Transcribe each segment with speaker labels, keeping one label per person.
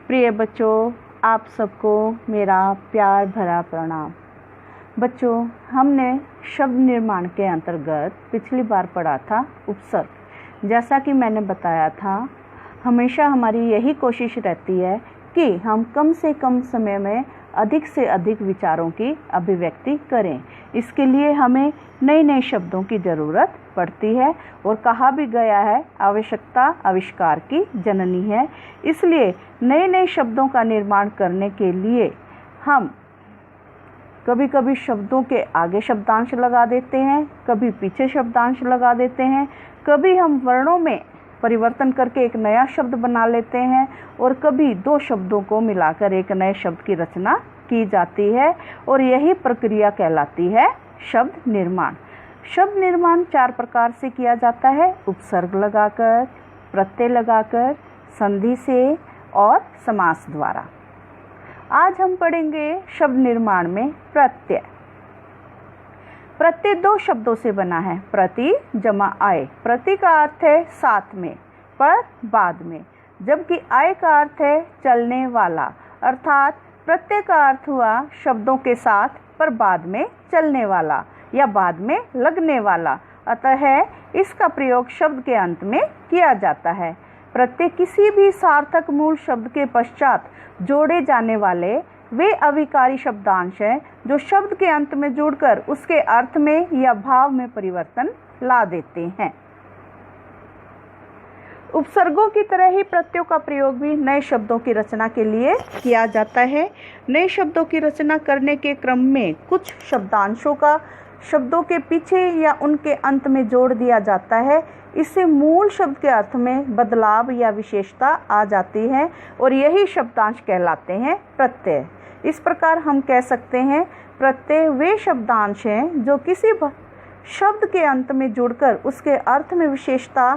Speaker 1: प्रिय बच्चों, आप सबको मेरा प्यार भरा प्रणाम। बच्चों, हमने शब्द निर्माण के अंतर्गत पिछली बार पढ़ा था उपसर्ग। जैसा कि मैंने बताया था, हमेशा हमारी यही कोशिश रहती है कि हम कम से कम समय में अधिक से अधिक विचारों की अभिव्यक्ति करें। इसके लिए हमें नए नए शब्दों की ज़रूरत पड़ती है और कहा भी गया है, आवश्यकता आविष्कार की जननी है। इसलिए नए नए शब्दों का निर्माण करने के लिए हम कभी कभी शब्दों के आगे शब्दांश लगा देते हैं, कभी पीछे शब्दांश लगा देते हैं, कभी हम वर्णों में परिवर्तन करके एक नया शब्द बना लेते हैं और कभी दो शब्दों को मिलाकर एक नए शब्द की रचना की जाती है और यही प्रक्रिया कहलाती है शब्द निर्माण। शब्द निर्माण 4 प्रकार से किया जाता है: उपसर्ग लगाकर, प्रत्यय लगाकर, संधि से और समास द्वारा। आज हम पढ़ेंगे शब्द निर्माण में प्रत्यय। प्रत्यय 2 शब्दों से बना है, प्रति जमा आय। प्रति का अर्थ है साथ में, पर बाद में, जबकि आय का अर्थ है चलने वाला। अर्थात प्रत्यय का अर्थ हुआ शब्दों के साथ पर बाद में चलने वाला या बाद में लगने वाला। अतः इसका प्रयोग शब्द के अंत में किया जाता है। प्रत्यय किसी भी सार्थक मूल शब्द के पश्चात जोड़े जाने वाले वे अविकारी शब्दांश हैं जो शब्द के अंत में जुड़कर उसके अर्थ में या भाव में परिवर्तन ला देते हैं। उपसर्गों की तरह ही प्रत्ययों का प्रयोग भी नए शब्दों की रचना के लिए किया जाता है। नए शब्दों की रचना करने के क्रम में कुछ शब्दांशों का शब्दों के पीछे या उनके अंत में जोड़ दिया जाता है। इससे मूल शब्द के अर्थ में बदलाव या विशेषता आ जाती है और यही शब्दांश कहलाते हैं प्रत्यय। इस प्रकार हम कह सकते हैं, प्रत्यय वे शब्दांश हैं जो किसी शब्द के अंत में जुड़कर उसके अर्थ में विशेषता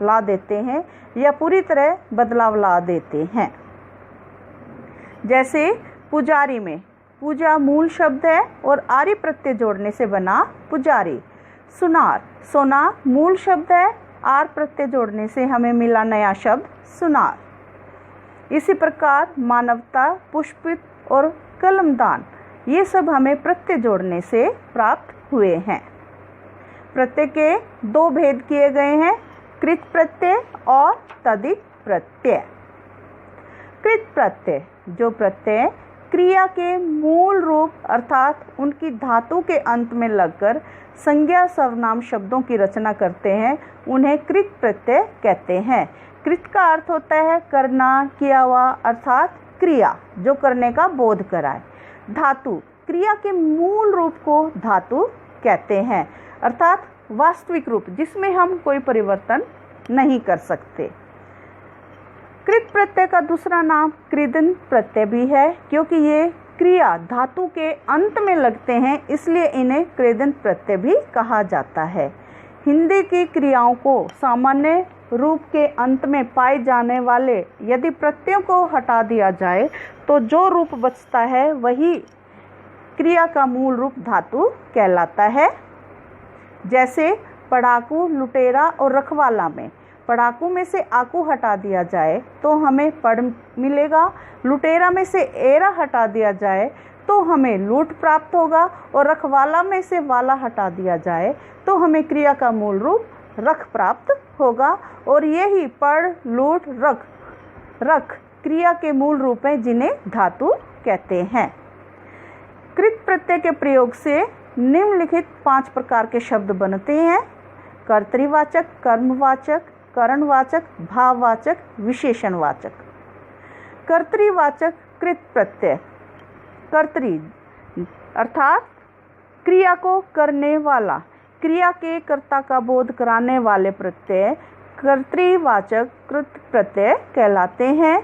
Speaker 1: ला देते हैं या पूरी तरह बदलाव ला देते हैं। जैसे पुजारी में पूजा मूल शब्द है और आरी प्रत्यय जोड़ने से बना पुजारी। सुनार, सोना मूल शब्द है, आर प्रत्यय जोड़ने से हमें मिला नया शब्द सुनार। इसी प्रकार मानवता, पुष्पित और कलमदान, ये सब हमें प्रत्यय जोड़ने से प्राप्त हुए हैं। प्रत्यय के 2 भेद किए गए हैं, कृत प्रत्यय और तदित प्रत्यय। कृत प्रत्यय, जो प्रत्यय क्रिया के मूल रूप अर्थात उनकी धातु के अंत में लगकर संज्ञा सर्वनाम शब्दों की रचना करते हैं, उन्हें कृत प्रत्यय कहते हैं। कृत का अर्थ होता है करना, किया हुआ, अर्थात क्रिया जो करने का बोध कराए। धातु, क्रिया के मूल रूप को धातु कहते हैं, अर्थात वास्तविक रूप जिसमें हम कोई परिवर्तन नहीं कर सकते। कृत प्रत्यय का दूसरा नाम कृदंत प्रत्यय भी है, क्योंकि ये क्रिया धातु के अंत में लगते हैं, इसलिए इन्हें कृदंत प्रत्यय भी कहा जाता है। हिंदी की क्रियाओं को सामान्य रूप के अंत में पाए जाने वाले यदि प्रत्ययों को हटा दिया जाए तो जो रूप बचता है वही क्रिया का मूल रूप धातु कहलाता है। जैसे पढ़ाकू, लुटेरा और रखवाला में पढ़ाकू में से आकू हटा दिया जाए तो हमें पढ़ मिलेगा, लुटेरा में से एरा हटा दिया जाए तो हमें लूट प्राप्त होगा और रखवाला में से वाला हटा दिया जाए तो हमें क्रिया का मूल रूप रख प्राप्त होगा। और यही पढ़, लूट, रख क्रिया के मूल रूप हैं जिन्हें धातु कहते हैं। कृत प्रत्यय के प्रयोग से निम्नलिखित 5 प्रकार के शब्द बनते हैं: कर्तृवाचक, कर्मवाचक, करणवाचक, भाववाचक, विशेषणवाचक। कर्तृवाचक कृत प्रत्यय, कर्तृ अर्थात क्रिया को करने वाला, क्रिया के कर्ता का बोध कराने वाले प्रत्यय कर्तृवाचक कृत प्रत्यय कहलाते हैं।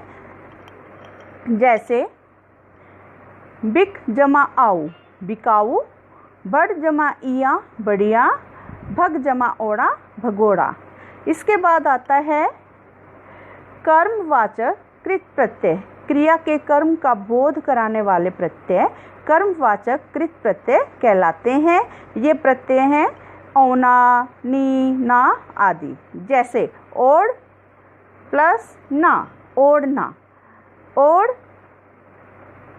Speaker 1: जैसे बिक जमा आऊ, बिकाऊ, बड़ जमा इया, बढ़िया, भग जमा ओड़ा, भगोड़ा। इसके बाद आता है कर्मवाचक कृत प्रत्यय, क्रिया के कर्म का बोध कराने वाले प्रत्यय कर्मवाचक कृत प्रत्यय कहलाते हैं। ये प्रत्यय हैं औना, नी, ना आदि। जैसे ओढ़ प्लस ना, ओढ़ना, ओढ़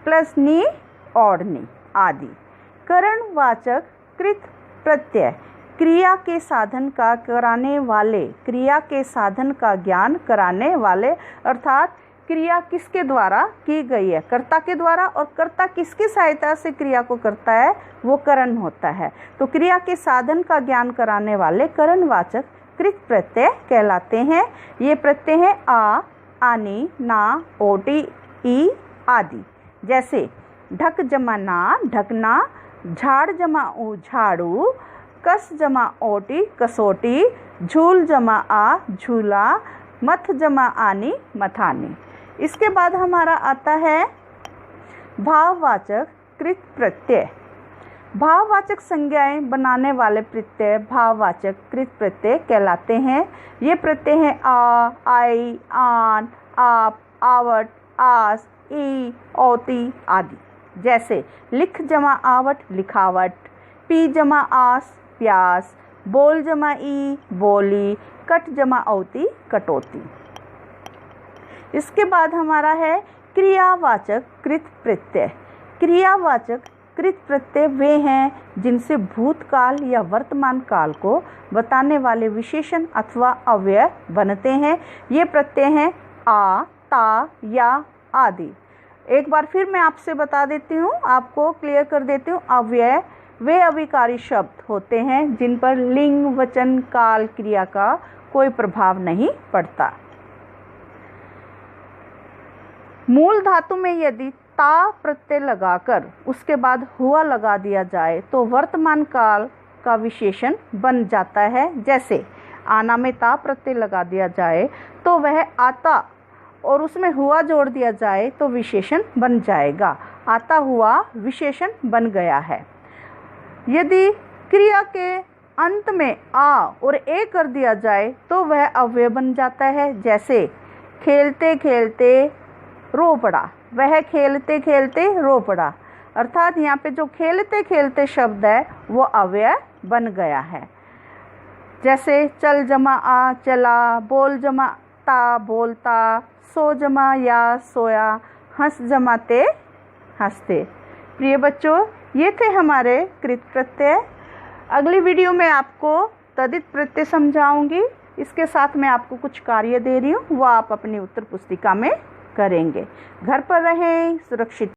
Speaker 1: प्लस नी, ओढ़नी आदि। करणवाचक कृत प्रत्यय क्रिया के साधन का कराने वाले, क्रिया के साधन का ज्ञान कराने वाले, अर्थात क्रिया किसके द्वारा की गई है, कर्ता के द्वारा, और कर्ता किसकी सहायता से क्रिया को करता है, वो करण होता है। तो क्रिया के साधन का ज्ञान कराने वाले करणवाचक कृत प्रत्यय कहलाते हैं। ये प्रत्यय हैं आ, आनी, ना, ओटी, ई आदि। जैसे ढक जमा ना, ढकना, झाड़ जमा ऊ, झाड़ू, कस जमा ओटी, कसोटी, झूल जमा आ, झूला, मथ जमा आनी, मथानी। इसके बाद हमारा आता है भाववाचक कृत प्रत्यय। भाववाचक संज्ञाएं बनाने वाले प्रत्यय भाववाचक कृत प्रत्यय कहलाते हैं। ये प्रत्यय हैं आ, आई, आन, आप, आवट, आस, ई, औती आदि। जैसे लिख जमा आवट, लिखावट, पी जमा आस, प्यास, बोल जमा ई, बोली, कट जमा औती, कटौती। इसके बाद हमारा है क्रियावाचक कृत प्रत्यय। क्रियावाचक कृत प्रत्यय वे हैं जिनसे भूतकाल या वर्तमान काल को बताने वाले विशेषण अथवा अव्यय बनते हैं। ये प्रत्यय हैं आ, ता, या आदि। एक बार फिर मैं आपसे बता देती हूँ, आपको क्लियर कर देती हूँ। अव्यय वे अविकारी शब्द होते हैं जिन पर लिंग, वचन, काल, क्रिया का कोई प्रभाव नहीं पड़ता। मूल धातु में यदि ता प्रत्यय लगाकर उसके बाद हुआ लगा दिया जाए तो वर्तमान काल का विशेषण बन जाता है। जैसे आना में ता प्रत्यय लगा दिया जाए तो वह आता, और उसमें हुआ जोड़ दिया जाए तो विशेषण बन जाएगा। आता हुआ विशेषण बन गया है। यदि क्रिया के अंत में आ और ए कर दिया जाए तो वह अव्यय बन जाता है। जैसे खेलते खेलते रो पड़ा, वह खेलते खेलते रो पड़ा, अर्थात यहाँ पे जो खेलते खेलते शब्द है वो अव्यय बन गया है। जैसे चल जमा आ, चला, बोल जमा ता, बोलता, सो जमा या, सोया, हंस जमा ते, हंसते। प्रिय बच्चों, ये थे हमारे कृत प्रत्यय। अगली वीडियो में आपको तदित प्रत्यय समझाऊंगी। इसके साथ मैं आपको कुछ कार्य दे रही हूँ, वो आप अपनी उत्तर पुस्तिका में करेंगे। घर पर रहें, सुरक्षित